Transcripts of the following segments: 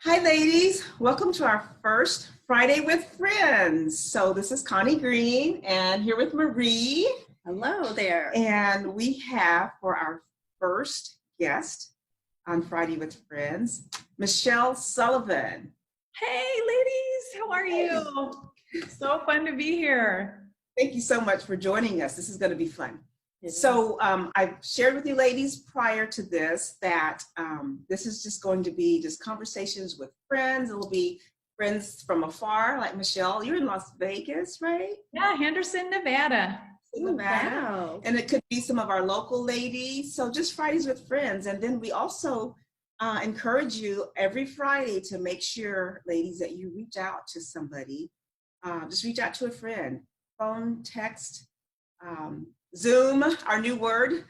Hi, ladies. Welcome to our first Friday with Friends. So this is Connie Green and here with Marie. Hello there. And we have for our first guest on Friday with Friends, Michelle Sullivan. Hey, ladies, how are you? So fun to be here. Thank you so much for joining us. This is going to be fun. So I've shared with you ladies prior to this that this is just going to be just conversations with friends. It'll be friends from afar, like Michelle. You're in Las Vegas, right? Yeah, Henderson, Nevada. Nevada. Wow. And it could be some of our local ladies. So just Fridays with friends. And then we also encourage you every Friday to make sure, ladies, that you reach out to somebody. Just reach out to a friend, phone, text, Zoom, our new word,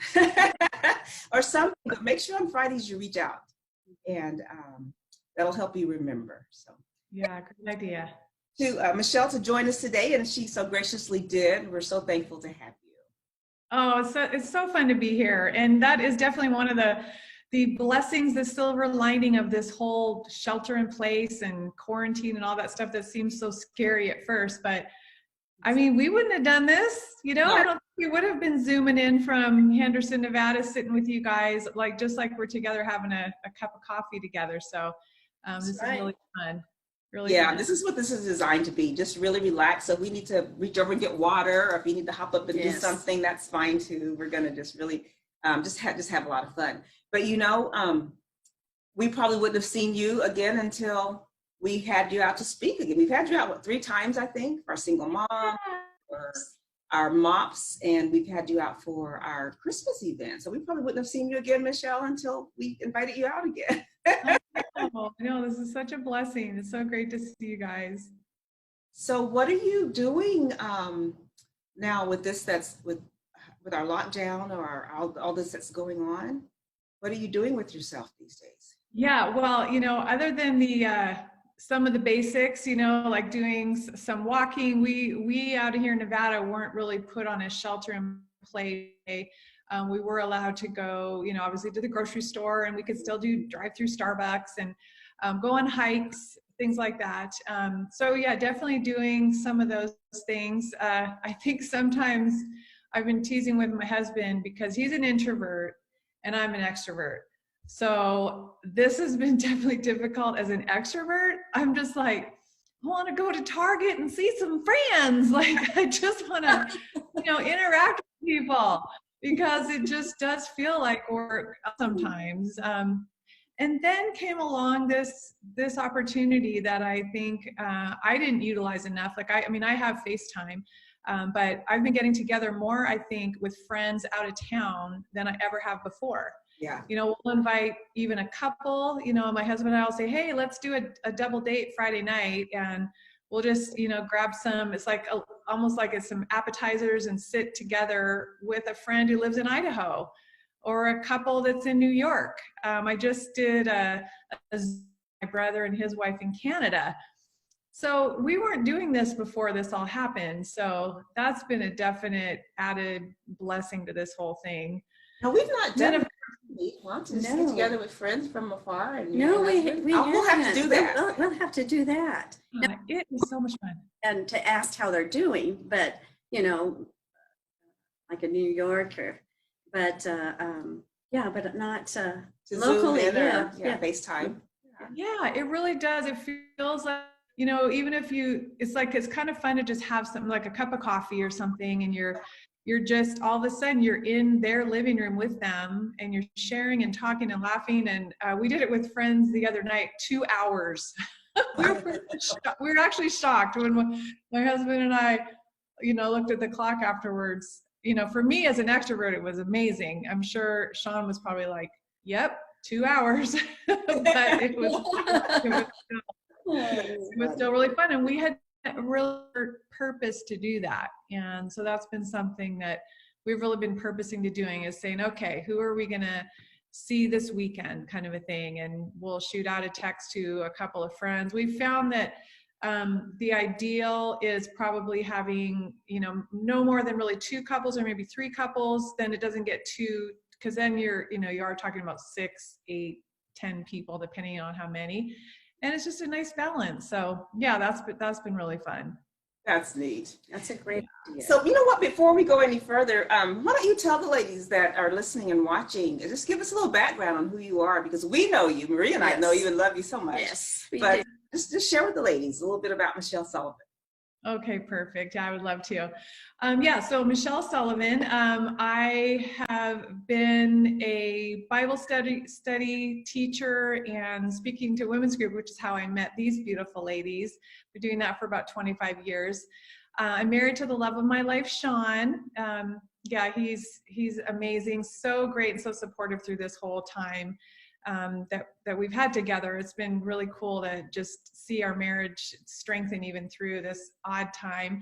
or something, but make sure on Fridays you reach out and that'll help you remember. So Yeah, great idea. to Michelle to join us today, and she so graciously did. We're so thankful to have you. Oh, it's so fun to be here. And that is definitely one of the blessings, the silver lining of this whole shelter in place and quarantine and all that stuff that seems so scary at first. But I mean, we wouldn't have done this, I don't think we would have been zooming in from Henderson, Nevada, sitting with you guys, just like we're together having a cup of coffee together. So this is really fun. Really fun. This is what this is designed to be, just really relax. So if we need to reach over and get water, or if you need to hop up and do something, that's fine too. We're gonna just really just have a lot of fun. But we probably wouldn't have seen you again until we had you out to speak again. We've had you out, 3 times, I think, for our single mom, for our MOPS, and we've had you out for our Christmas event. So we probably wouldn't have seen you again, Michelle, until we invited you out again. No, this is such a blessing. It's so great to see you guys. So what are you doing now with this, with our lockdown or all this that's going on? What are you doing with yourself these days? Yeah, well, other than some of the basics, like doing some walking. We out of here in Nevada weren't really put on a shelter in place. We were allowed to go, obviously to the grocery store, and we could still do drive-through Starbucks and go on hikes, things like that. So yeah, definitely doing some of those things. I think sometimes I've been teasing with my husband because he's an introvert and I'm an extrovert. So this has been definitely difficult as an extrovert. I'm just like, I want to go to Target and see some friends. I just want to, interact with people because it just does feel like work sometimes. And then came along this opportunity that I think I didn't utilize enough. I have FaceTime, but I've been getting together more, I think, with friends out of town than I ever have before. Yeah. We'll invite even a couple, my husband and I will say, hey, let's do a double date Friday night. And we'll just, grab some, it's like almost like it's some appetizers and sit together with a friend who lives in Idaho or a couple that's in New York. I just did my brother and his wife in Canada. So we weren't doing this before this all happened. So that's been a definite added blessing to this whole thing. No, we've not done it. We want to get together with friends from afar. And we'll have to do that. We'll have to do that. It is so much fun. And to ask how they're doing, but like in New York but not locally. FaceTime. Yeah, it really does. It feels like, even if it's kind of fun to just have something like a cup of coffee or something, and you're just all of a sudden you're in their living room with them and you're sharing and talking and laughing. And we did it with friends the other night, 2 hours. we were actually shocked when my husband and I, looked at the clock afterwards. For me as an extrovert, it was amazing. I'm sure Sean was probably like, yep, 2 hours. But it was still really fun. And we had a real purpose to do that. And so that's been something that we've really been purposing to doing, is saying, okay, who are we going to see this weekend, kind of a thing. And we'll shoot out a text to a couple of friends. We found that the ideal is probably having, no more than really 2 couples or maybe 3 couples. Then it doesn't get too, because then you are talking about 6, 8, 10 people, depending on how many. and it's just a nice balance. So yeah, that's been really fun. That's neat. That's a great idea. So, you know what, before we go any further, why don't you tell the ladies that are listening and watching, just give us a little background on who you are, because we know you, Marie and I know you and love you so much. Yes, we but do. just share with the ladies a little bit about Michelle Sullivan. Okay, perfect. Yeah, I would love to. So Michelle Sullivan, I have been a Bible study teacher and speaking to women's group, which is how I met these beautiful ladies. Been doing that for about 25 years. I'm married to the love of my life, Sean. He's amazing, so great and so supportive through this whole time that we've had together. It's been really cool to just see our marriage strengthen even through this odd time.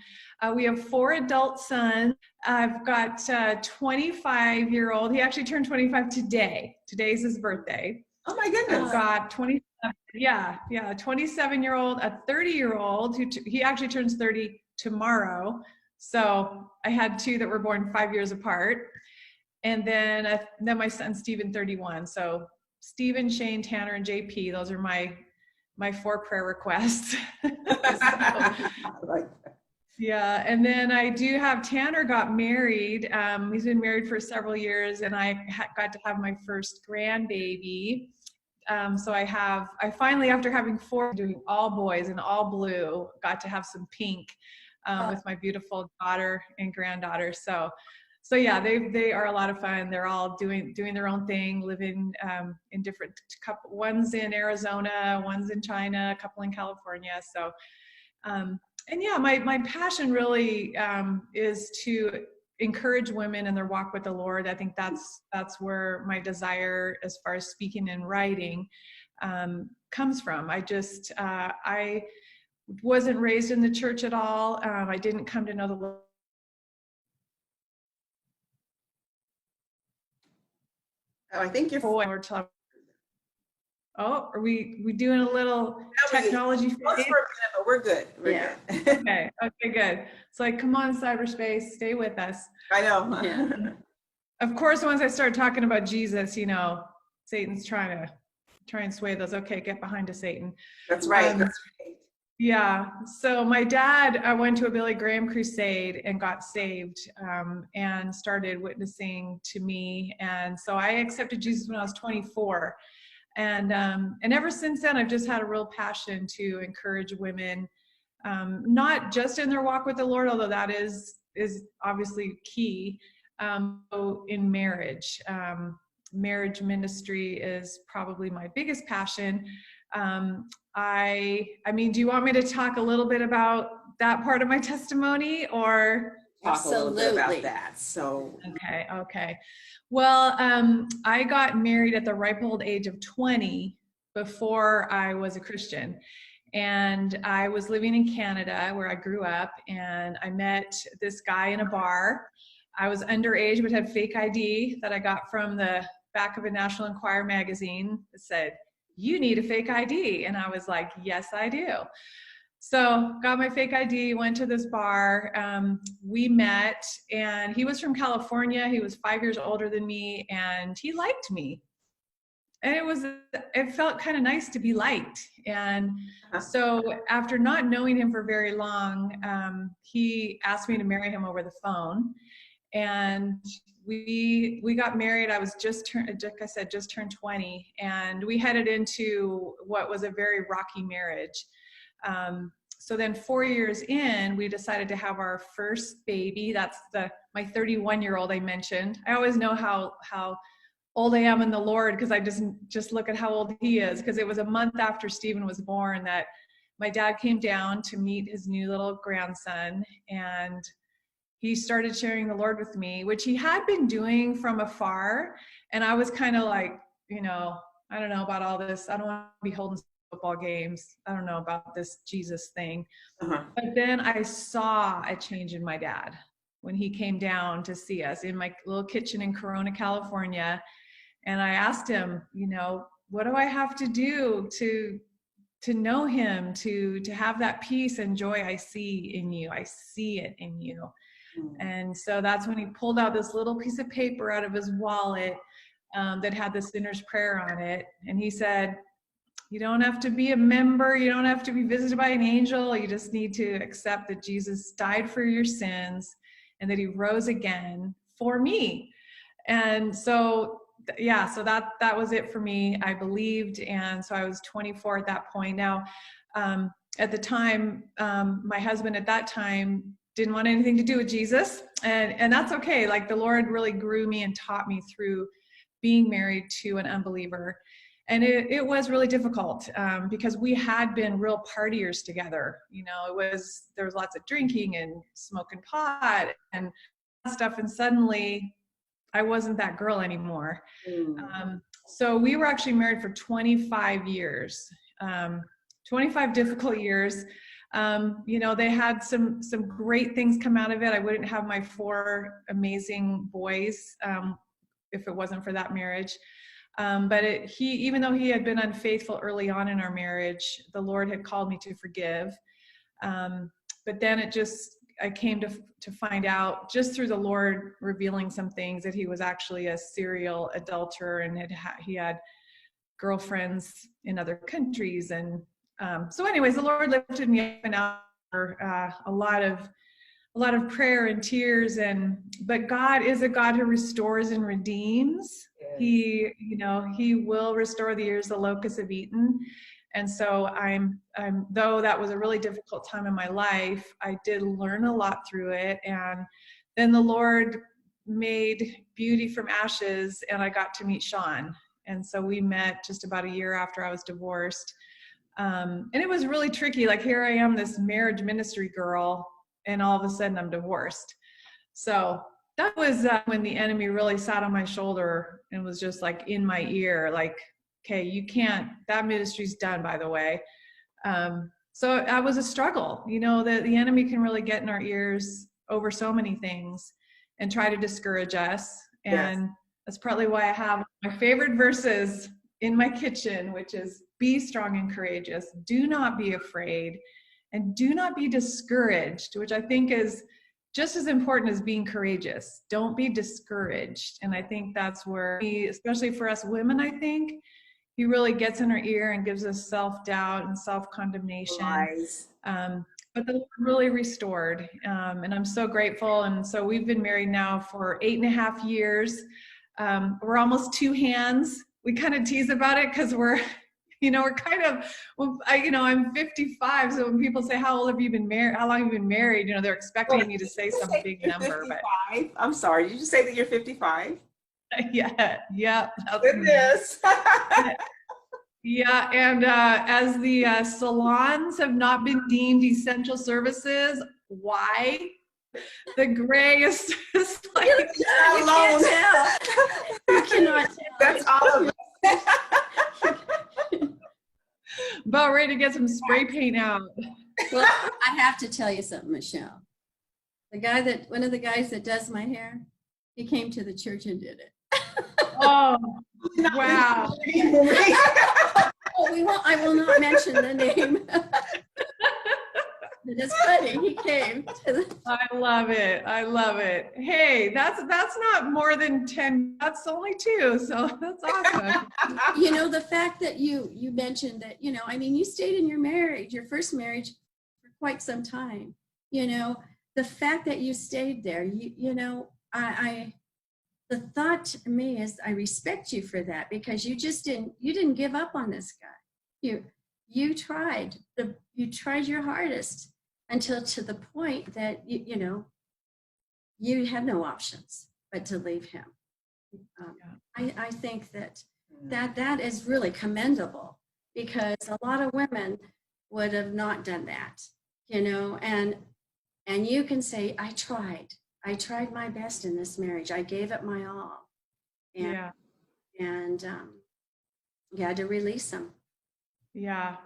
We have 4 adult sons. I've got a 25-year-old. He actually turned 25 today. Today's his birthday. Oh my goodness. I've got 27, a 27-year-old, a 30-year-old he actually turns 30 tomorrow. So I had 2 that were born 5 years apart. And then my son, Stephen, 31. So Stephen, Shane, Tanner, and JP, those are my 4 prayer requests. Yeah, and then I do have Tanner got married. He's been married for several years, and I got to have my first grandbaby. So I finally, after having 4, doing all boys and all blue, got to have some pink with my beautiful daughter and granddaughter. So yeah, they are a lot of fun. They're all doing their own thing, living in different one's in Arizona, one's in China, a couple in California. So, and yeah, my passion really is to encourage women in their walk with the Lord. I think that's where my desire as far as speaking and writing comes from. I wasn't raised in the church at all. I didn't come to know the Lord. Oh, I think you're forward. Oh, are we doing a little technology? But we're good. We're good. Okay, good. It's like, come on, cyberspace, stay with us. I know. Yeah. Of course, once I start talking about Jesus, Satan's trying and sway those. Okay, get behind us, Satan. That's right. Yeah. So my dad went to a Billy Graham crusade and got saved and started witnessing to me. And so I accepted Jesus when I was 24. And ever since then, I've just had a real passion to encourage women, not just in their walk with the Lord, although that is obviously key, in marriage. Marriage ministry is probably my biggest passion. I mean, do you want me to talk a little bit about that part of my testimony, or? Talk a little bit about that. So. Okay. Well, I got married at the ripe old age of 20 before I was a Christian. And I was living in Canada where I grew up, and I met this guy in a bar. I was underage, but had fake ID that I got from the back of a National Enquirer magazine that said, "You need a fake ID." And I was like, yes, I do. So got my fake ID, went to this bar. We met, and he was from California. He was 5 years older than me, and he liked me. And it felt kind of nice to be liked. And so after not knowing him for very long, he asked me to marry him over the phone. And we got married. I was like I said, just turned 20, and we headed into what was a very rocky marriage. So then 4 years in, we decided to have our first baby. That's my 31-year-old I mentioned. I always know how old I am in the Lord, because I just look at how old he is, because it was a month after Stephen was born that my dad came down to meet his new little grandson, and he started sharing the Lord with me, which he had been doing from afar. And I was kind of like, I don't know about all this. I don't want to be holding football games. I don't know about this Jesus thing. But then I saw a change in my dad when he came down to see us in my little kitchen in Corona, California. And I asked him, what do I have to do to know him, to have that peace and joy I see in you? I see it in you. And so that's when he pulled out this little piece of paper out of his wallet that had the sinner's prayer on it. And he said, You don't have to be a member. You don't have to be visited by an angel. You just need to accept that Jesus died for your sins and that he rose again for me. And so, yeah, so that was it for me. I believed. And so I was 24 at that point. Now, at the time, my husband at that time didn't want anything to do with Jesus. And that's okay. Like, the Lord really grew me and taught me through being married to an unbeliever. And it was really difficult because we had been real partiers together. You know, there was lots of drinking and smoking pot and stuff. And suddenly I wasn't that girl anymore. So we were actually married for 25 years, 25 difficult years. You know, they had some great things come out of it. I wouldn't have my 4 amazing boys if it wasn't for that marriage. But even though he had been unfaithful early on in our marriage, the Lord had called me to forgive. But then I came to find out just through the Lord revealing some things that he was actually a serial adulterer, and he had girlfriends in other countries. And so anyways, the Lord lifted me up and out for a lot of prayer and tears. But God is a God who restores and redeems. He will restore the years the locusts have eaten. And so though that was a really difficult time in my life, I did learn a lot through it. And then the Lord made beauty from ashes, and I got to meet Sean. And so we met just about a year after I was divorced. And it was really tricky. Like, here I am, this marriage ministry girl, and all of a sudden I'm divorced. So that was when the enemy really sat on my shoulder and was just like in my ear, like, okay, you can't, that ministry's done, by the way. So that was a struggle. You know, the enemy can really get in our ears over so many things and try to discourage us. And that's partly why I have my favorite verses in my kitchen, which is, be strong and courageous, do not be afraid, and do not be discouraged, which I think is just as important as being courageous. Don't be discouraged. And I think that's where, especially for us women, I think he really gets in our ear and gives us self-doubt and self-condemnation. But the Lord really restored, and I'm so grateful. And so we've been married now for 8.5 years. We're almost 2 hands. We kind of tease about it because we're kind of, I'm 55. So when people say, how old have you been married? How long have you been married? You know, they're expecting me to say some big number. 55? But I'm sorry. Did you say that you're 55? Yeah. Goodness. Yeah. And as the salons have not been deemed essential services, why? The gray is like, you can't tell. You cannot tell. That's all of it. About ready to get some spray paint out. Well, I have to tell you something, Michelle. One of the guys that does my hair, he came to the church and did it. Oh, wow. I will not mention the name. It's funny. He came to the. I love it. Hey, that's not more than 10. That's only 2. So that's awesome. You know, the fact that you mentioned that, you stayed in your first marriage for quite some time. You know, the fact that you stayed there, the thought to me is, I respect you for that, because you didn't give up on this guy. You tried your hardest until to the point that you had no options but to leave him. I think that is really commendable, because a lot of women would have not done that, and you can say, I tried my best in this marriage. I gave it my all. And you had to release him. Yeah.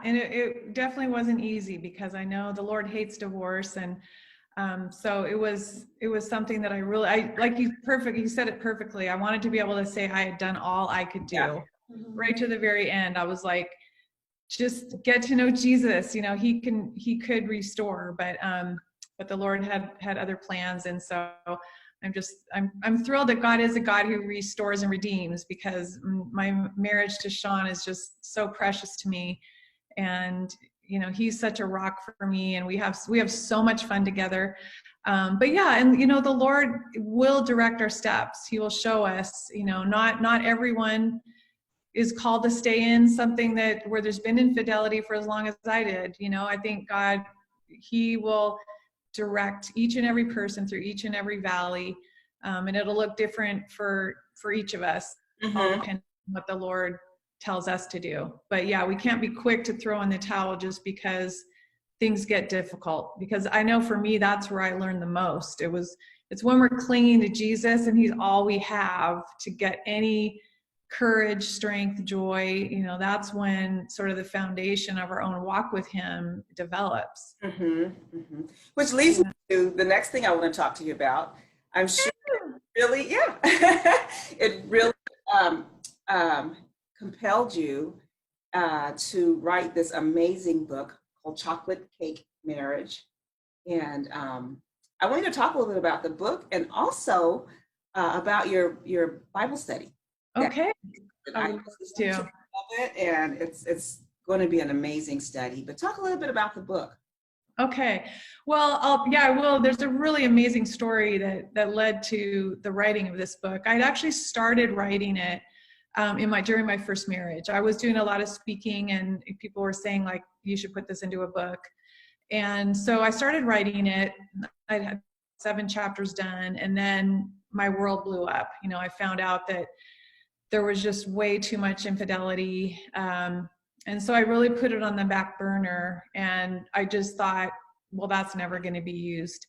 And it definitely wasn't easy, because I know the Lord hates divorce. And so it was something that you said it perfectly. I wanted to be able to say I had done all I could do. Right to the very end. I was like, just get to know Jesus. He could restore, but the Lord had other plans. And so I'm thrilled that God is a God who restores and redeems, because my marriage to Sean is just so precious to me. And, you know, he's such a rock for me, and we have so much fun together. But yeah, and you know, the Lord will direct our steps. He will show us, you know, not everyone is called to stay in something where there's been infidelity for as long as I did. You know, I think God, he will direct each and every person through each and every valley. And it'll look different for each of us, all depending on what the Lord tells us to do. But yeah, we can't be quick to throw in the towel just because things get difficult, because I know for me, that's where I learned the most. It's when we're clinging to Jesus and he's all we have to get any courage, strength, joy, you know, that's when sort of the foundation of our own walk with him develops. Which leads me to the next thing I want to talk to you about. I'm sure it really compelled you to write this amazing book called Chocolate Cake Marriage. And I want you to talk a little bit about the book, and also about your Bible study. Okay. I love it, and it's going to be an amazing study. But talk a little bit about the book. Okay. Well, I will. There's a really amazing story that led to the writing of this book. I'd actually started writing it during my first marriage. I was doing a lot of speaking, and people were saying, like, you should put this into a book. And so I started writing it. I had 7 chapters done, and then my world blew up. You know, I found out that there was just way too much infidelity. And so I really put it on the back burner, and I just thought, well, that's never going to be used.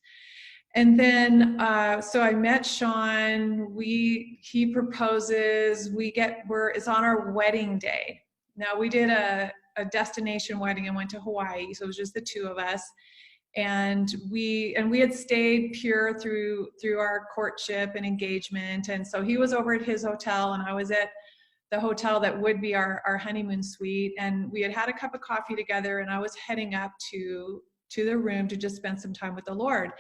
And then, so I met Sean, he proposes, it's on our wedding day. Now, we did a destination wedding and went to Hawaii. So it was just the 2 of us. And we had stayed pure through our courtship and engagement. And so he was over at his hotel, and I was at the hotel that would be our honeymoon suite. And we had a cup of coffee together, and I was heading up to the room to just spend some time with the Lord.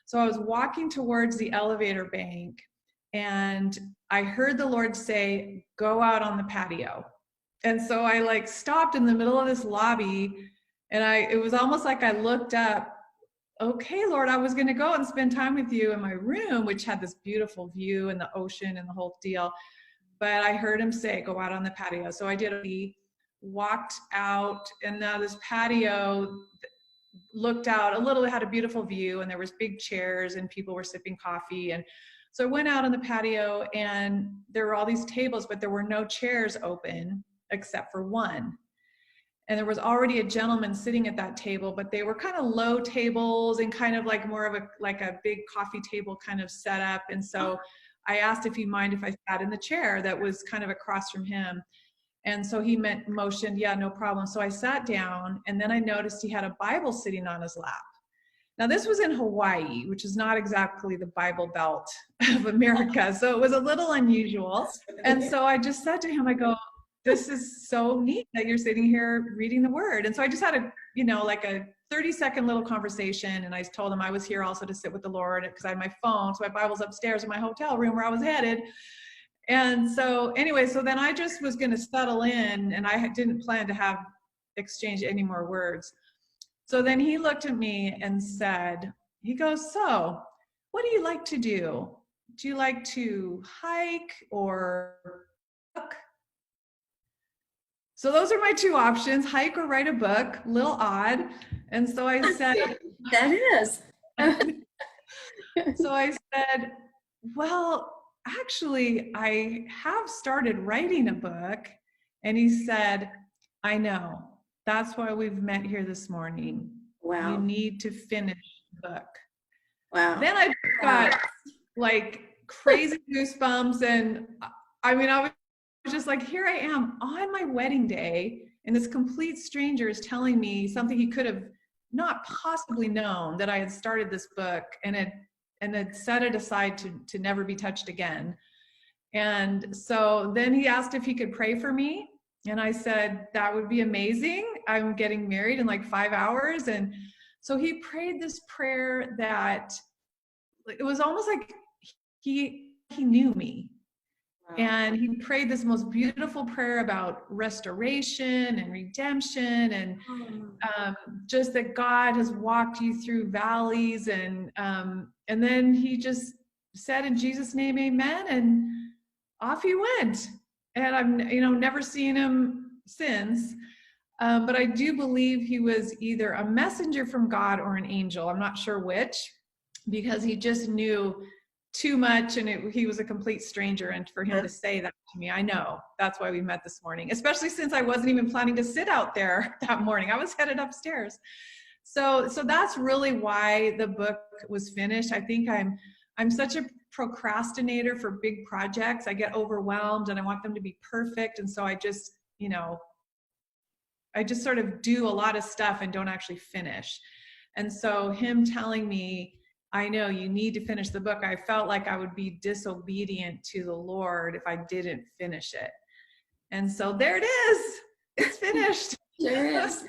So I was walking towards the elevator bank, and I heard the Lord say, go out on the patio. And so I stopped in the middle of this lobby, and it was almost like I looked up, okay, Lord, I was going to go and spend time with you in my room, which had this beautiful view and the ocean and the whole deal. But I heard him say, go out on the patio. So I did. We walked out, and now this patio looked out a little, it had a beautiful view, and there was big chairs and people were sipping coffee. And so I went out on the patio, and there were all these tables, but there were no chairs open except for one. And there was already a gentleman sitting at that table, but they were kind of low tables and kind of like more of a big coffee table kind of setup. And so I asked if he'd mind if I sat in the chair that was kind of across from him. And so he motioned, yeah, no problem. So I sat down, and then I noticed he had a Bible sitting on his lap. Now, this was in Hawaii, which is not exactly the Bible Belt of America. So it was a little unusual. And so I just said to him, I go, this is so neat that you're sitting here reading the word. And so I just had a 30-second little conversation. And I told him I was here also to sit with the Lord, because I had my phone. So my Bible's upstairs in my hotel room where I was headed. And so anyway, so then I just was going to settle in, and I didn't plan to have exchanged any more words. So then he looked at me and said, he goes, so what do you like to do? Do you like to hike or cook? So those are my 2 options, hike or write a book. A little odd. And so I said, that is. So I said, well, actually, I have started writing a book. And he said, I know. That's why we've met here this morning. Wow. You need to finish the book. Wow. Then I got crazy goosebumps. And I mean, I was just like, here I am on my wedding day, and this complete stranger is telling me something he could have not possibly known, that I had started this book and had set it aside to never be touched again. And so then he asked if he could pray for me. And I said, that would be amazing. I'm getting married in 5 hours. And so he prayed this prayer that it was almost like he knew me. Wow. And he prayed this most beautiful prayer about restoration and redemption, and just that God has walked you through valleys, and then he just said, in Jesus' name, amen, and off he went. And I've never seen him since. But I do believe he was either a messenger from God or an angel. I'm not sure which, because he just knew too much, and he was a complete stranger. And for him to say that to me, I know that's why we met this morning, especially since I wasn't even planning to sit out there that morning. I was headed upstairs. So that's really why the book was finished. I think I'm such a procrastinator for big projects. I get overwhelmed and I want them to be perfect. And so I just sort of do a lot of stuff and don't actually finish. And so him telling me, I know you need to finish the book, I felt like I would be disobedient to the Lord if I didn't finish it. And so there it is. It's finished. There is.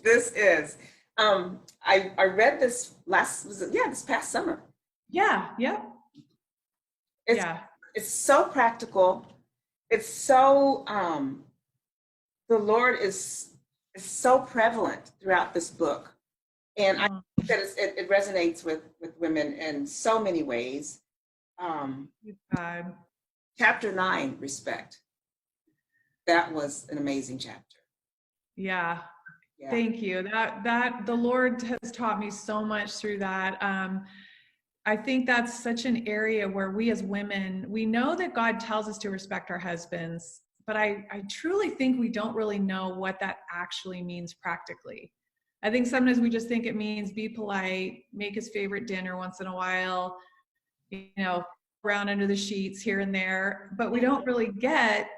This is. I read this this past summer. Yeah. Yep. It's so practical. It's so the Lord is so prevalent throughout this book. And I think that it resonates with women in so many ways. Chapter 9, respect. That was an amazing chapter. Yeah. Thank you. That the Lord has taught me so much through that. I think that's such an area where we as women, we know that God tells us to respect our husbands, but I truly think we don't really know what that actually means practically. I think sometimes we just think it means be polite, make his favorite dinner once in a while, around under the sheets here and there, but we don't really get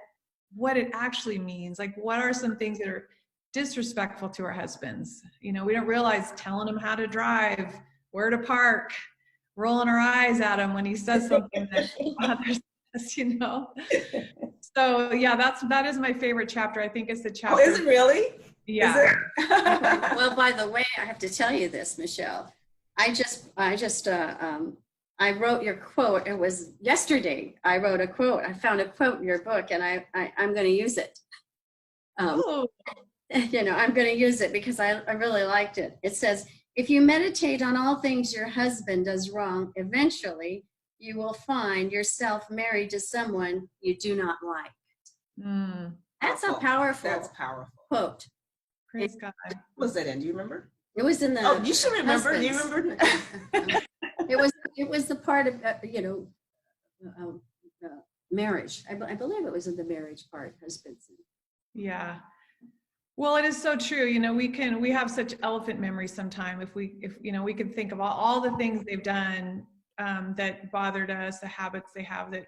what it actually means. Like, what are some things that are disrespectful to our husbands? We don't realize telling them how to drive, where to park, rolling our eyes at him when he says something that bothers us, So yeah, that is my favorite chapter. I think it's the chapter. Oh, is it really? Yeah. Is it? Well, by the way, I have to tell you this, Michelle. I wrote your quote. It was yesterday. I wrote a quote. I found a quote in your book, and I'm going to use it. I'm going to use it because I really liked it. It says, if you meditate on all things your husband does wrong, eventually you will find yourself married to someone you do not like. That's a powerful quote. Praise God. What was that in? Do you remember? It was in the. Oh, you should remember. Do you remember? It was the part of marriage. I believe it was in the marriage part, husbands. Yeah. Well, it is so true. We have such elephant memory sometimes. If we can think of all the things they've done that bothered us, the habits they have that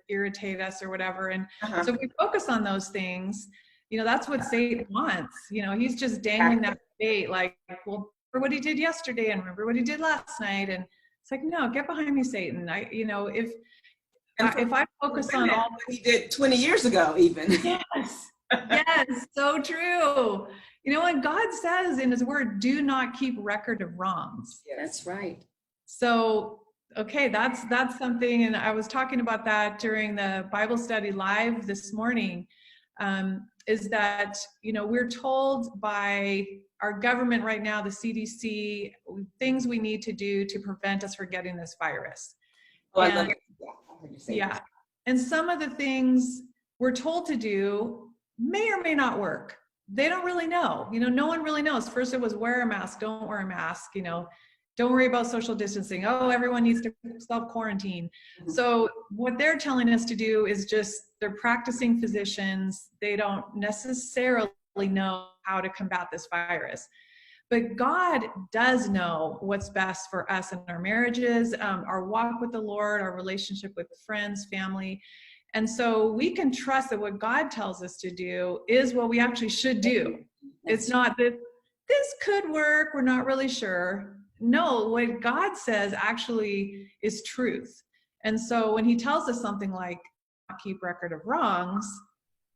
irritate us or whatever. And so if we focus on those things, that's what Satan wants. He's just dangling that bait, like, well, remember what he did yesterday and remember what he did last night. And it's like, no, get behind me, Satan. If I focus on all what he did 20 years ago, even. Yes. Yes, so true. And God says in his word, do not keep record of wrongs. Yes. That's right. So, okay, that's something. And I was talking about that during the Bible study live this morning, is that, we're told by our government right now, the CDC, things we need to do to prevent us from getting this virus. Oh, I love it. Yeah. And some of the things we're told to do may or may not work. They don't really know. No one really knows. First it was wear a mask, don't wear a mask, don't worry about social distancing. Oh, everyone needs to self-quarantine. Mm-hmm. So what they're telling us to do is they're practicing physicians. They don't necessarily know how to combat this virus. But God does know what's best for us in our marriages, our walk with the Lord, our relationship with friends, family. And so we can trust that what God tells us to do is what we actually should do. It's not that this could work, we're not really sure. No, what God says actually is truth. And so when he tells us something like, keep record of wrongs,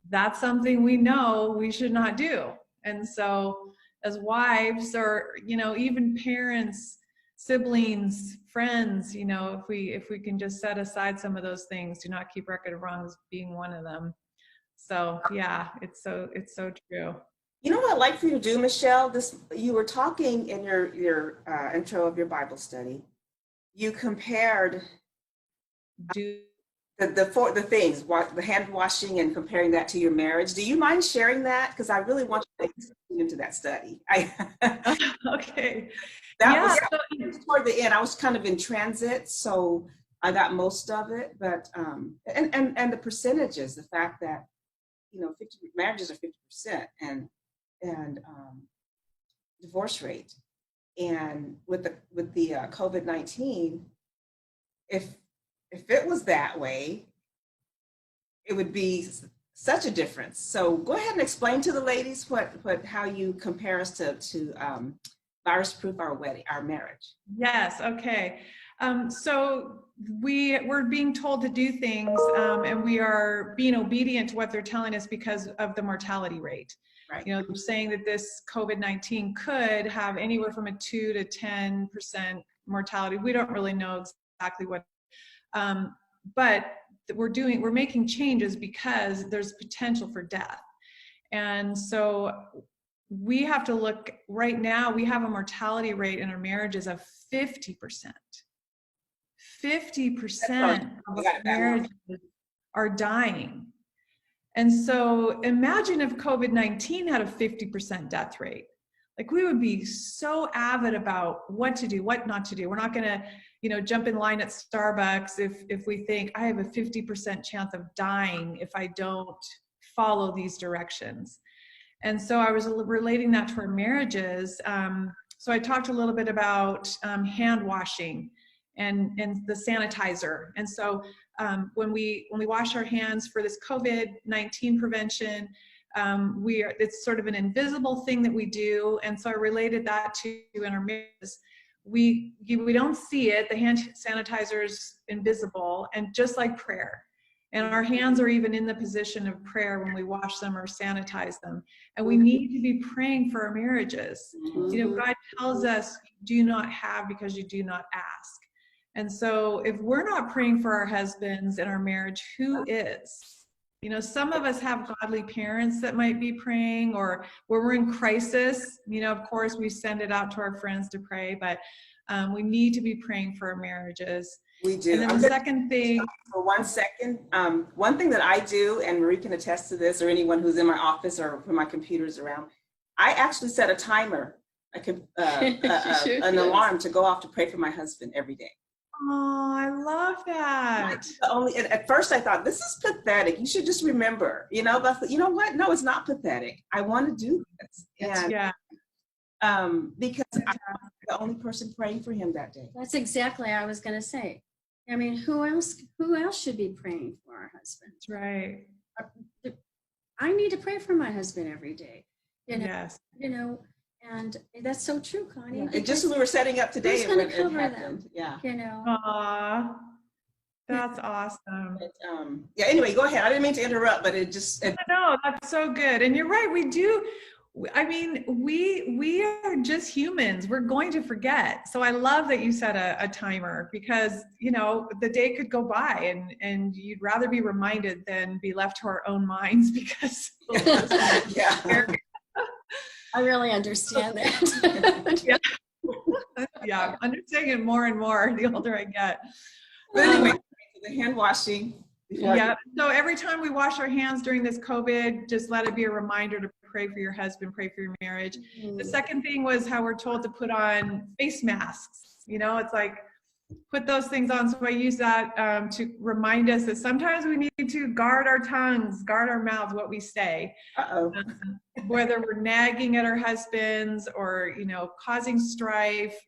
that's something we know we should not do. And so as wives or, even parents, siblings, friends, you know, if we can just set aside some of those things, do not keep record of wrongs being one of them. So yeah, it's so true. You know what I'd like for you to do, Michelle? You were talking in your intro of your Bible study. You compared Do the things, the hand washing, and comparing that to your marriage. Do you mind sharing that? Because I really want you to get into that study. okay. That was toward the end. I was kind of in transit, so I got most of it. But and the percentages, the fact that 50 marriages are 50%, and divorce rate, and with the COVID-19, if it was that way, it would be such a difference. So go ahead and explain to the ladies how you compare us to virus-proof our marriage. Yes. Okay. So we're being told to do things, and we are being obedient to what they're telling us because of the mortality rate. Right. You know, they're saying that this COVID-19 could have anywhere from a 2 to 10% mortality. We don't really know exactly what, but we're making changes because there's potential for death. And so we have to look right now, we have a mortality rate in our marriages of 50%. 50% of marriages are dying. And so imagine if COVID-19 had a 50% death rate. Like, we would be so avid about what to do, what not to do. We're not going to, jump in line at Starbucks if we think I have a 50% chance of dying if I don't follow these directions. And so I was relating that to our marriages. So I talked a little bit about hand washing and the sanitizer. And so when we wash our hands for this COVID-19 prevention, it's sort of an invisible thing that we do. And so I related that to in our marriages. We don't see it. The hand sanitizer is invisible, and just like prayer. And our hands are even in the position of prayer when we wash them or sanitize them. And we need to be praying for our marriages. Mm-hmm. God tells us, do not have because you do not ask. And so if we're not praying for our husbands in our marriage, who is? Some of us have godly parents that might be praying, or when we're in crisis, of course we send it out to our friends to pray, but we need to be praying for our marriages. We do. And then the second thing. For 1 second, one thing that I do, and Marie can attest to this, or anyone who's in my office or when my computer's around, I actually set a timer, an alarm to go off to pray for my husband every day. Oh, I love that. At first I thought, this is pathetic. You should just remember, but you know what? No, it's not pathetic. I want to do this. And because I'm the only person praying for him that day. That's exactly what I was going to say. I mean, who else should be praying for our husbands? Right. I need to pray for my husband every day. Yes. And that's so true, Connie. Yeah. And just as we were setting up today, who's going to cover them? Yeah. Aww, that's awesome. But, anyway, go ahead. I didn't mean to interrupt, but No, that's so good. And you're right. We do. I mean, we are just humans. We're going to forget. So I love that you set a timer, because, the day could go by and you'd rather be reminded than be left to our own minds, because yeah. I really understand that. Yeah, I'm understanding it more and more the older I get. But anyway, the hand washing. Yeah. So every time we wash our hands during this COVID, just let it be a reminder to pray for your husband, pray for your marriage. The second thing was how we're told to put on face masks. It's like, put those things on. So I use that to remind us that sometimes we need to guard our tongues, guard our mouths, what we say. Whether we're nagging at our husbands or, causing strife,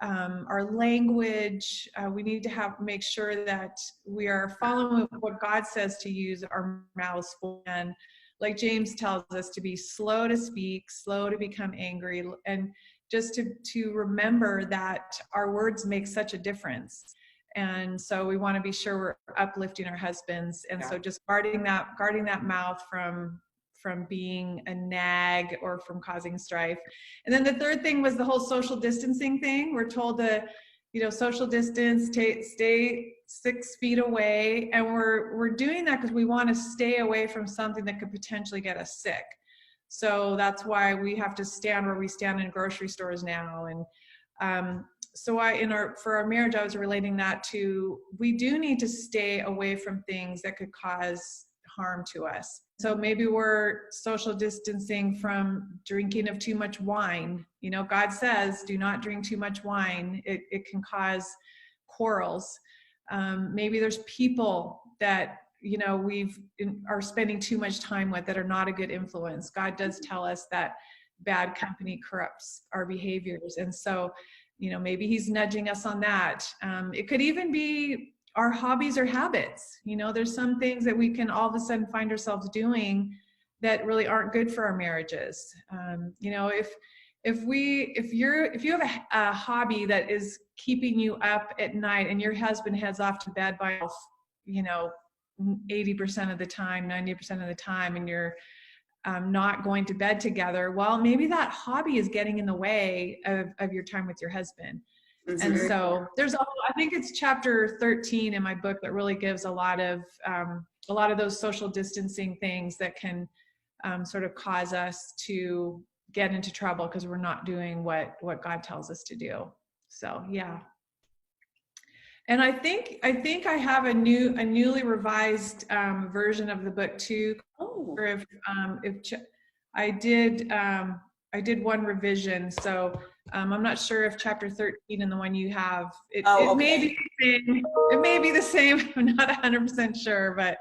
our language, we need to make sure that we are following what God says to use our mouths for. And like James tells us, to be slow to speak, slow to become angry, and just to remember that our words make such a difference. And so we want to be sure we're uplifting our husbands. And so just guarding that mouth from being a nag or from causing strife. And then the third thing was the whole social distancing thing. We're told to, social distance, stay 6 feet away. And we're doing that because we want to stay away from something that could potentially get us sick. So that's why we have to stand where we stand in grocery stores now. And so for our marriage, I was relating that to, we do need to stay away from things that could cause harm to us. So maybe we're social distancing from drinking of too much wine. God says, do not drink too much wine. It can cause quarrels. Maybe there's people that, we are spending too much time with that are not a good influence. God does tell us that bad company corrupts our behaviors. And so, maybe he's nudging us on that. It could even be our hobbies or habits. There's some things that we can all of a sudden find ourselves doing that really aren't good for our marriages. If you have a hobby that is keeping you up at night and your husband heads off to bed by 80% of the time, 90% of the time, and you're not going to bed together, well, maybe that hobby is getting in the way of your time with your husband. Mm-hmm. And so I think it's chapter 13 in my book that really gives a lot of those social distancing things that can sort of cause us to get into trouble because we're not doing what God tells us to do. So, yeah. And I think I have a newly revised version of the book too. Oh. If I did one revision, so I'm not sure if chapter 13 and the one you have, it may be the same. It may be the same. I'm not 100% sure, but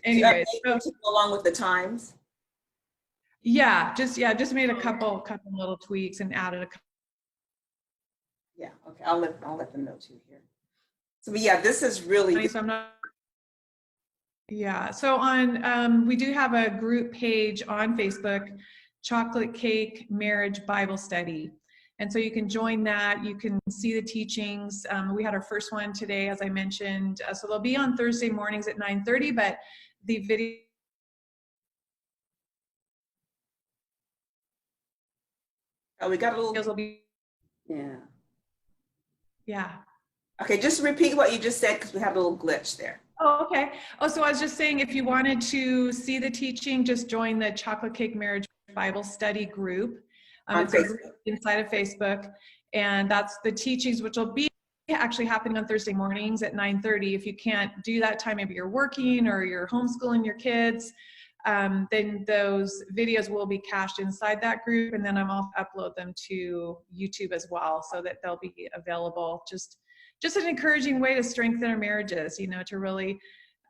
anyways, to go along with the times. Yeah, just made a couple little tweaks and added a couple. Yeah, okay. I'll let them know too here. So, but yeah, this is really. So on we do have a group page on Facebook, Chocolate Cake Marriage Bible Study. And so you can join that. You can see the teachings. We had our first one today, as I mentioned. So they'll be on Thursday mornings at 9:30, but the video. Oh, we got a little. Yeah. Yeah. Okay, just repeat what you just said because we have a little glitch there. Oh, okay. Oh, so I was just saying, if you wanted to see the teaching, just join the Chocolate Cake Marriage Bible Study group. On Facebook. Inside of Facebook. And that's the teachings, which will be actually happening on Thursday mornings at 9:30. If you can't do that time, maybe you're working or you're homeschooling your kids, then those videos will be cached inside that group. And then I'm also upload them to YouTube as well, so that they'll be available. Just an encouraging way to strengthen our marriages, to really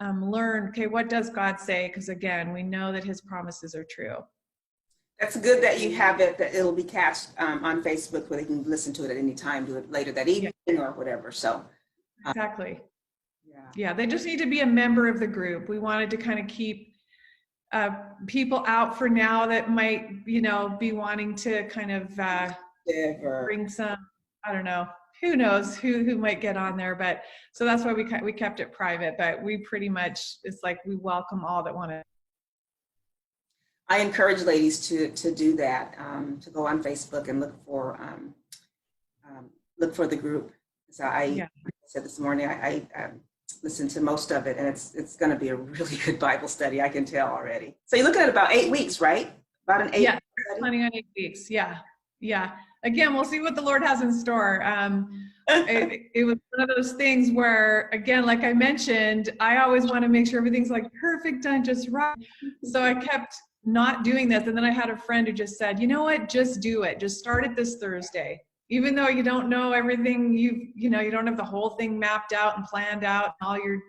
learn, okay, what does God say? Because again, we know that his promises are true. That's good that you have it, that it'll be cast on Facebook where they can listen to it at any time, do it later that evening or whatever. So exactly. Yeah, they just need to be a member of the group. We wanted to kind of keep people out for now that might, be wanting to kind of bring some, I don't know, who knows who might get on there. But so that's why we kept it private, but we pretty much, it's like we welcome all that want to. I encourage ladies to do that, to go on Facebook and look for the group. So I said this morning, I listened to most of it, and it's going to be a really good Bible study. I can tell already. So you're looking at about 8 weeks, right? About an 8 week study? Planning on 8 weeks. Yeah. Again, we'll see what the Lord has in store. It was one of those things where, again, like I mentioned, I always want to make sure everything's like perfect and just right. So I kept not doing this. And then I had a friend who just said, you know what, just do it. Just start it this Thursday. Even though you don't know everything, you don't have the whole thing mapped out and planned out, and all your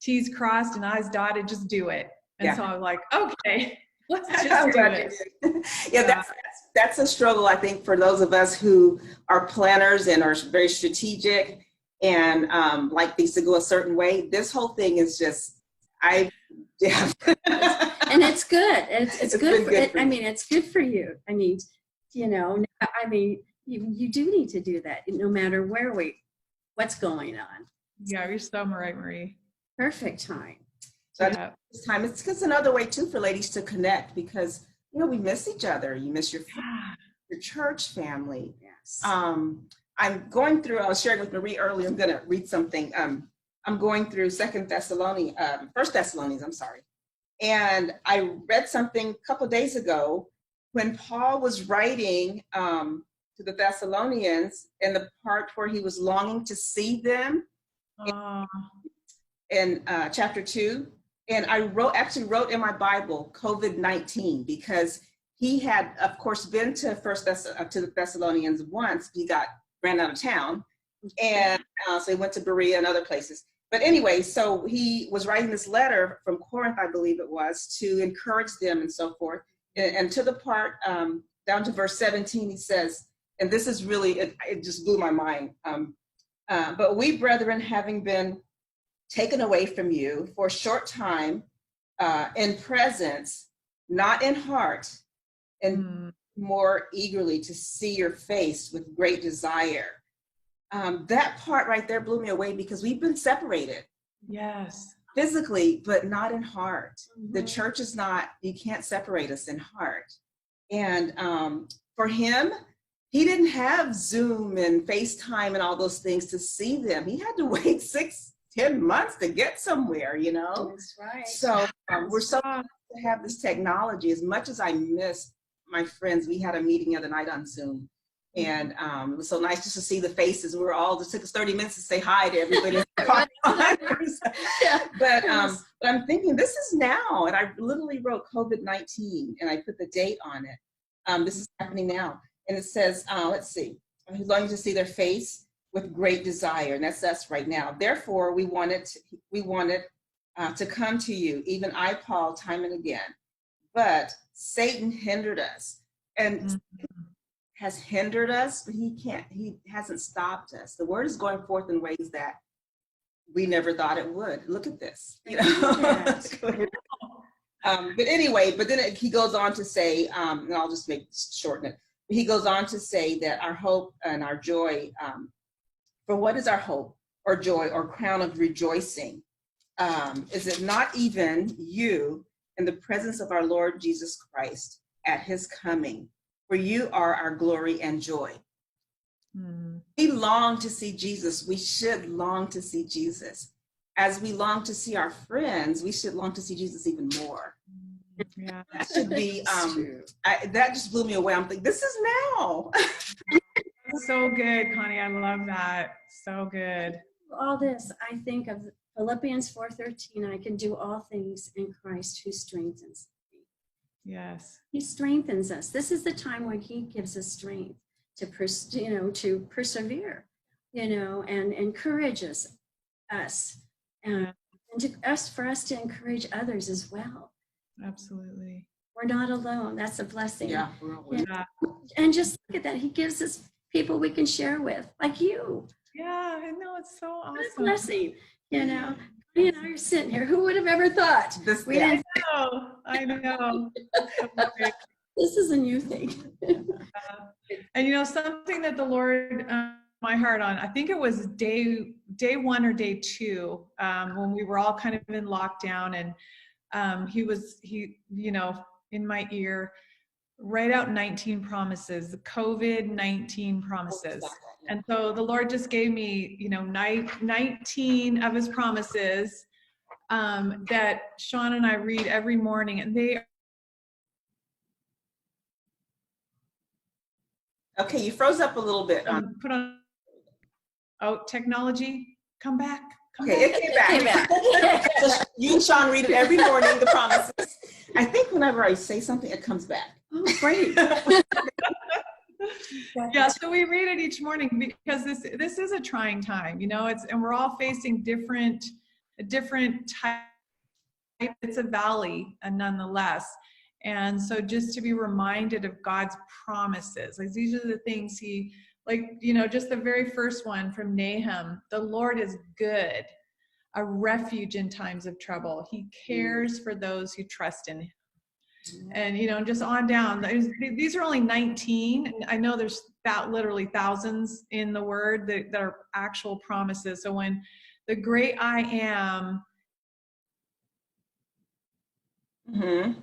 T's crossed and I's dotted, just do it. And so I was like, okay, let's just do it. That's a struggle, I think, for those of us who are planners and are very strategic and like things to go a certain way. This whole thing is just, and it's good. It's good. It's good for you. You do need to do that no matter what's going on. Yeah, you're so right, Marie. Perfect time. So I think this time, it's another way too for ladies to connect, because we miss each other. You miss your church family. Yes. I'm going through. I was sharing with Marie earlier. I'm going to read something. I'm going through First Thessalonians. I'm sorry, and I read something a couple of days ago when Paul was writing to the Thessalonians, in the part where he was longing to see them in chapter 2. And I actually wrote in my Bible COVID-19, because he had, of course, been to the Thessalonians once. He ran out of town, and so he went to Berea and other places. But anyway, so he was writing this letter from Corinth, I believe it was, to encourage them and so forth. And to the part down to verse 17, he says, and this is really, it just blew my mind. But we, brethren, having been taken away from you for a short time, in presence, not in heart, and more eagerly to see your face with great desire. That part right there blew me away, because we've been separated. Yes. Physically, but not in heart. The church is not, you can't separate us in heart. And for him, he didn't have Zoom and FaceTime and all those things to see them. He had to wait 6-10 months to get somewhere, That's right. So we're so glad to have this technology. As much as I miss my friends, we had a meeting the other night on Zoom. And it was so nice just to see the faces. We were all, just took us 30 minutes to say hi to everybody. But I'm thinking, this is now. And I literally wrote COVID-19 and I put the date on it. This is happening now. And it says, let's see, he's longing to see their face with great desire. And that's us right now. Therefore, we wanted to come to you, even I, Paul, time and again. But Satan hindered us. And has hindered us, but he hasn't stopped us. The word is going forth in ways that we never thought it would. Look at this. But anyway, but then he goes on to say, and I'll just shorten it. He goes on to say that our hope and our joy, for what is our hope or joy or crown of rejoicing? Is it not even you in the presence of our Lord Jesus Christ at his coming? For you are our glory and joy. We long to see Jesus. We should long to see Jesus. As we long to see our friends, we should long to see Jesus even more. Yeah. That should be, that just blew me away. I'm thinking, this is now. So good, Connie. I love that. So good. All this, I think of Philippians 4:13. I can do all things in Christ who strengthens me. Yes. He strengthens us. This is the time when he gives us strength to persevere, and encourages us, and for us to encourage others as well. Absolutely. We're not alone. That's a blessing. Yeah. And just look at that. He gives us people we can share with, like you. Yeah, I know. It's so awesome. What a blessing. Me and I are sitting here. Who would have ever thought? I know. This is a new thing. And something that the Lord my heart on, I think it was day 1 or day 2, when we were all kind of in lockdown, and he in my ear, write out 19 promises, the COVID-19 promises. And so the Lord just gave me, 19 of his promises that Sean and I read every morning, and they. Okay, you froze up a little bit. Put on. Oh, technology, come back. It came back. So you and Sean read it every morning, the promises. I think whenever I say something, it comes back. Oh, great. Yeah, so we read it each morning because this is a trying time, and we're all facing different type. It's a valley, nonetheless. And so just to be reminded of God's promises, like these are the things he, just the very first one from Nahum, the Lord is good, a refuge in times of trouble. He cares for those who trust in him. And, just on down. These are only 19. I know there's literally thousands in the word that are actual promises. So when the great I am Mm-hmm.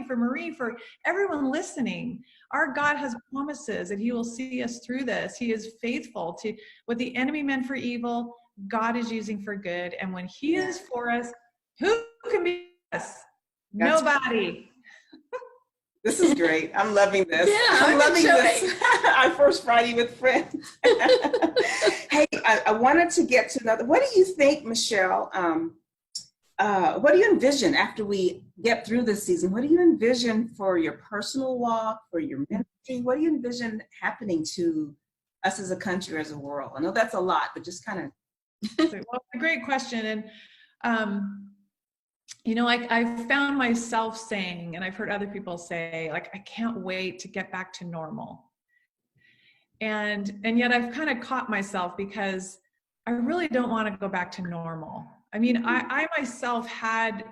For Marie, for everyone listening, our God has promises that he will see us through this. He is faithful to what the enemy meant for evil, God is using for good. And when he is for us, who can be us? Nobody. This is great. I'm loving this. Yeah, I'm loving this. Our first Friday with friends. Hey, I wanted to get to another. What do you think, Michelle? What do you envision after we get through this season? What do you envision for your personal walk, for your ministry? What do you envision happening to us as a country, as a world? I know that's a lot, but just kind of. Well, a great question. And, you know, I've found myself saying, and I've heard other people say, like, I can't wait to get back to normal. And yet I've kind of caught myself because I really don't want to go back to normal. I mean, I myself had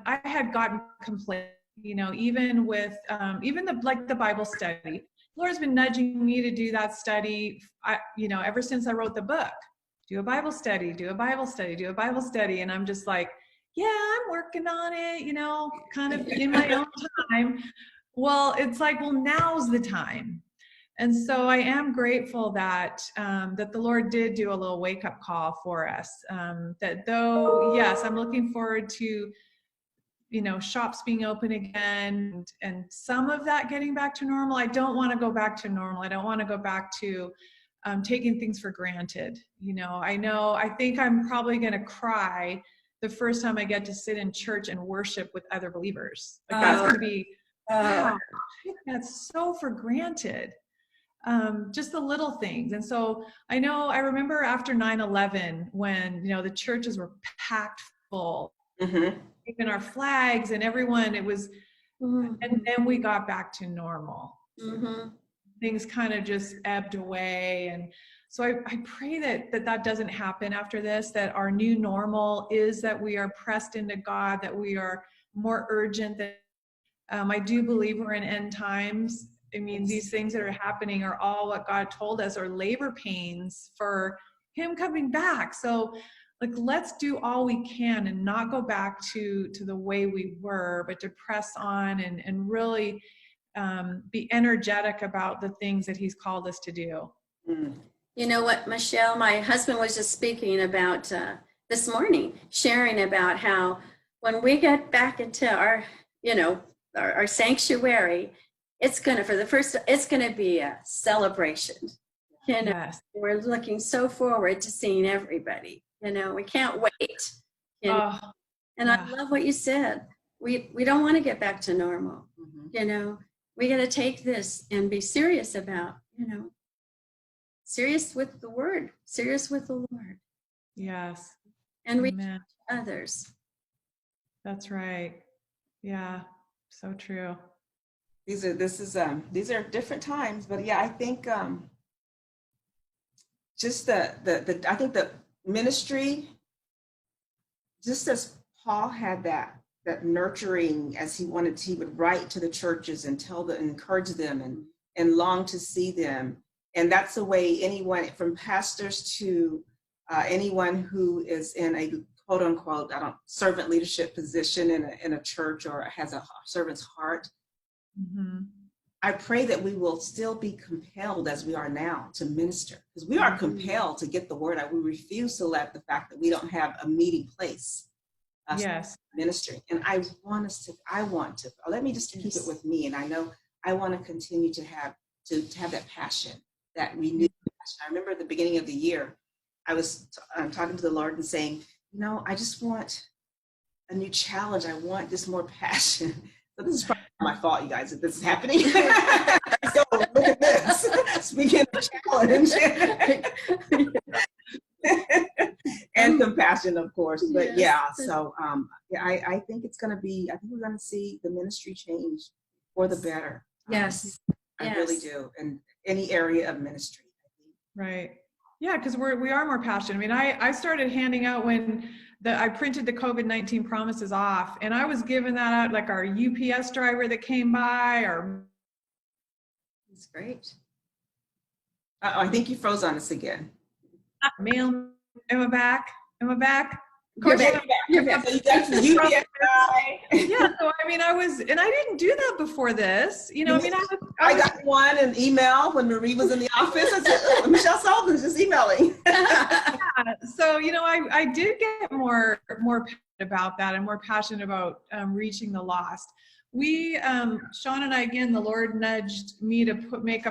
gotten complacent, you know, even with, even the Bible study. The Lord's been nudging me to do that study, you know, ever since I wrote the book. Do a Bible study, do a Bible study, do a Bible study. And I'm just like, yeah, I'm working on it, you know, kind of in my own time. Well, it's like, well, now's the time. And so I am grateful that that the Lord did do a little wake-up call for us. That though, yes, I'm looking forward to, you know, shops being open again and some of that getting back to normal. I don't want to go back to normal. I don't want to go back to taking things for granted. You know, I think I'm probably going to cry the first time I get to sit in church and worship with other believers. Like that's going to be, wow, I think that's so for granted. Just the little things. And so I remember after 9/11 when, you know, the churches were packed full, even our flags and everyone, it was, and then we got back to normal. Things kind of just ebbed away. And so I pray that doesn't happen after this, that our new normal is that we are pressed into God, that we are more urgent. That I do believe we're in end times. I mean, these things that are happening are all what God told us are labor pains for him coming back. So like, let's do all we can and not go back to the way we were, but to press on and really be energetic about the things that he's called us to do. You know what, Michelle, my husband was just speaking about this morning, sharing about how when we get back into our, you know, our sanctuary, it's going to be a celebration. You know, yes. We're looking so forward to seeing everybody. You know, we can't wait. You know? And I love what you said. We don't want to get back to normal. You know, we got to take this and be serious about, you know, serious with the word, serious with the Lord. Yes. And reach others. That's right. Yeah. So true. These are different times, but yeah, I think just I think the ministry, just as Paul had that nurturing, as he would write to the churches and encourage them and long to see them. And that's the way anyone, from pastors to anyone who is in a quote unquote, servant leadership position in a church or has a servant's heart. I pray that we will still be compelled as we are now to minister, because we are compelled to get the word out. We refuse to let the fact that we don't have a meeting place ministering. And I want to, let me just keep it with me. And I know I want to continue to have that passion, that renewed passion. I remember at the beginning of the year, I was talking to the Lord and saying, you know, I just want a new challenge. I want just more passion. So this is probably my fault, you guys, if this is happening. So look at this. Speaking of challenge. And compassion, of course. But I think we're going to see the ministry change for the better. Yes. I really do. In any area of ministry. Right. Yeah, because we are more passionate. I mean, I started handing out when I printed the COVID-19 promises off, and I was giving that out, like our UPS driver that came by, That's great. I think you froze on us again. Mail. Am I back? Of course, You're back. So you got the UPS guy. Yeah, so I mean, and I didn't do that before this. You know, I mean, I got one an email when Marie was in the office. I said, oh, Michelle Sullivan's just emailing. So, you know, I did get more passionate about that and more passionate about reaching the lost. We, Sean and I, again, the Lord nudged me to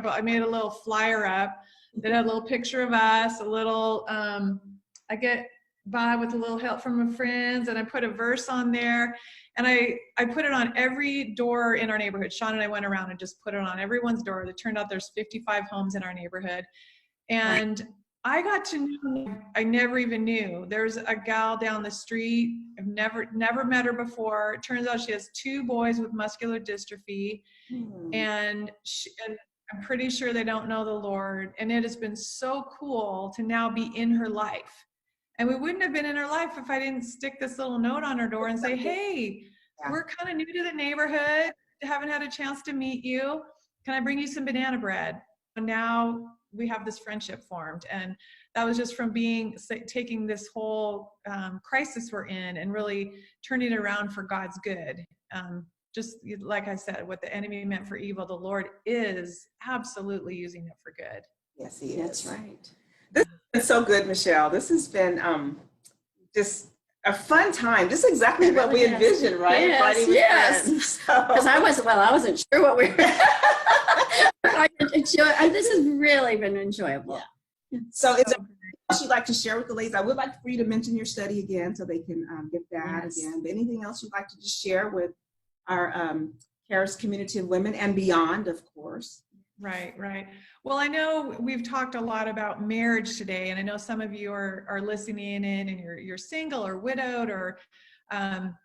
I made a little flyer up that had a little picture of us, a little, I get by with a little help from my friends, and I put a verse on there, and I put it on every door in our neighborhood. Sean and I went around and just put it on everyone's door. It turned out there's 55 homes in our neighborhood. And I got to know, I never even knew. There's a gal down the street. I've never met her before. It turns out she has 2 boys with muscular dystrophy. And I'm pretty sure they don't know the Lord. And it has been so cool to now be in her life. And we wouldn't have been in her life if I didn't stick this little note on her door and say, hey, we're kind of new to the neighborhood. Haven't had a chance to meet you. Can I bring you some banana bread? And now we have this friendship formed. And that was just from taking this whole crisis we're in and really turning it around for God's good. Just like I said, what the enemy meant for evil, the Lord is absolutely using it for good. Yes, he is. That's right. This has been so good, Michelle. This has been just a fun time. Just exactly what we envisioned, right? Yes. Because I wasn't sure what we were. This has really been enjoyable. Yeah. So is there anything else you'd like to share with the ladies? I would like for you to mention your study again so they can get that again. But anything else you'd like to just share with our Charis community of women and beyond, of course? Right. Well, I know we've talked a lot about marriage today, and I know some of you are listening in and you're single or widowed, or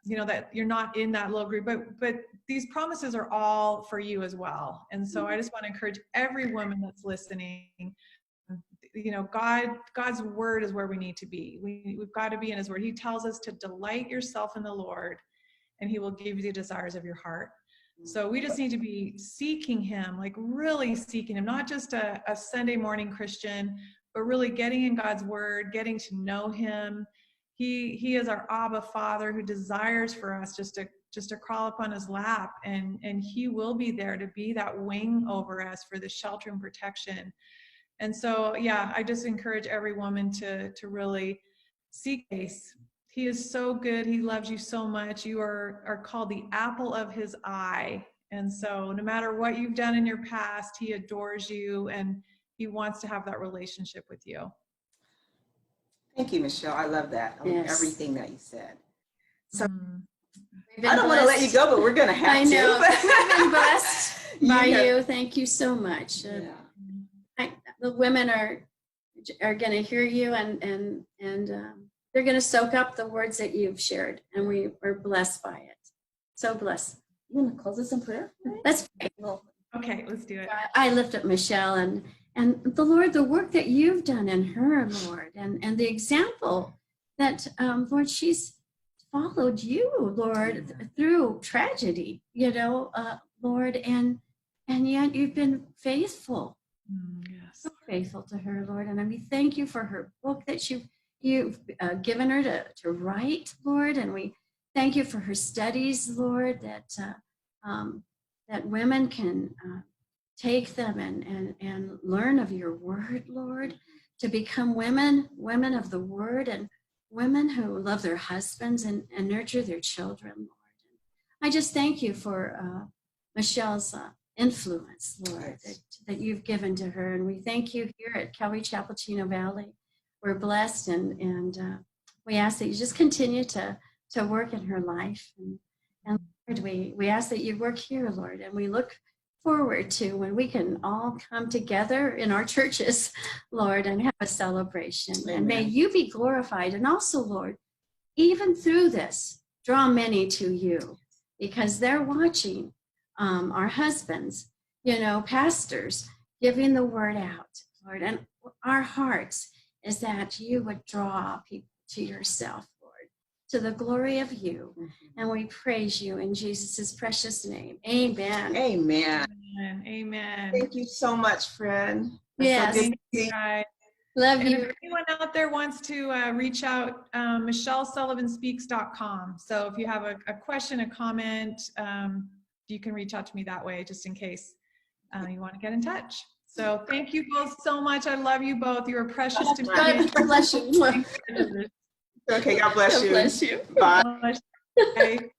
you know, that you're not in that little group, but these promises are all for you as well. And so I just want to encourage every woman that's listening. You know, God's word is where we need to be. We've got to be in his word. He tells us to delight yourself in the Lord, and he will give you the desires of your heart. So we just need to be seeking him, like really seeking him, not just a Sunday morning Christian, but really getting in God's word, getting to know him. He is our Abba Father who desires for us just to crawl upon his lap, and he will be there to be that wing over us for the shelter and protection. And so, yeah, I just encourage every woman to really seek grace. He is so good. He loves you so much. You are called the apple of his eye. And so no matter what you've done in your past, he adores you and he wants to have that relationship with you. Thank you, Michelle. I love that. I love everything that you said. So I don't want to let you go, but we're going to have to. I know. We've been blessed by you. Thank you so much. The women are going to hear you and they're going to soak up the words that you've shared, and we are blessed by it. So blessed. You want to close this in prayer? Let's pray. Okay, let's do it. I lift up Michelle and the Lord, the work that you've done in her, Lord, and the example that, Lord, she's followed you, Lord, through tragedy, you know, Lord, and yet you've been faithful. Yes. So faithful to her, Lord, and we thank you for her book that you've given her to write, Lord, and we thank you for her studies, Lord, that women can take them and learn of your word, Lord, to become women of the word and women who love their husbands and nurture their children, Lord. I just thank you for Michelle's influence, Lord, that you've given to her, and we thank you here at Calvary Chapel, Chino Valley. We're blessed, and we ask that you just continue to work in her life. And Lord, we ask that you work here, Lord, and we look forward to when we can all come together in our churches, Lord, and have a celebration. Amen. And may you be glorified. And also, Lord, even through this, draw many to you, because they're watching our husbands, you know, pastors, giving the word out, Lord, and our hearts is that you would draw people to yourself, Lord, to the glory of you. And we praise you in Jesus' precious name. Amen. Amen. Amen. Thank you so much, friend. Yes. Thank you, guys. Love And you. if anyone out there wants to reach out, MichelleSullivanspeaks.com. So if you have a question, a comment, you can reach out to me that way, just in case you want to get in touch. So thank you both so much. I love you both. You are precious to me. God bless you. Okay, God bless God you. bless you. Bye. Bye.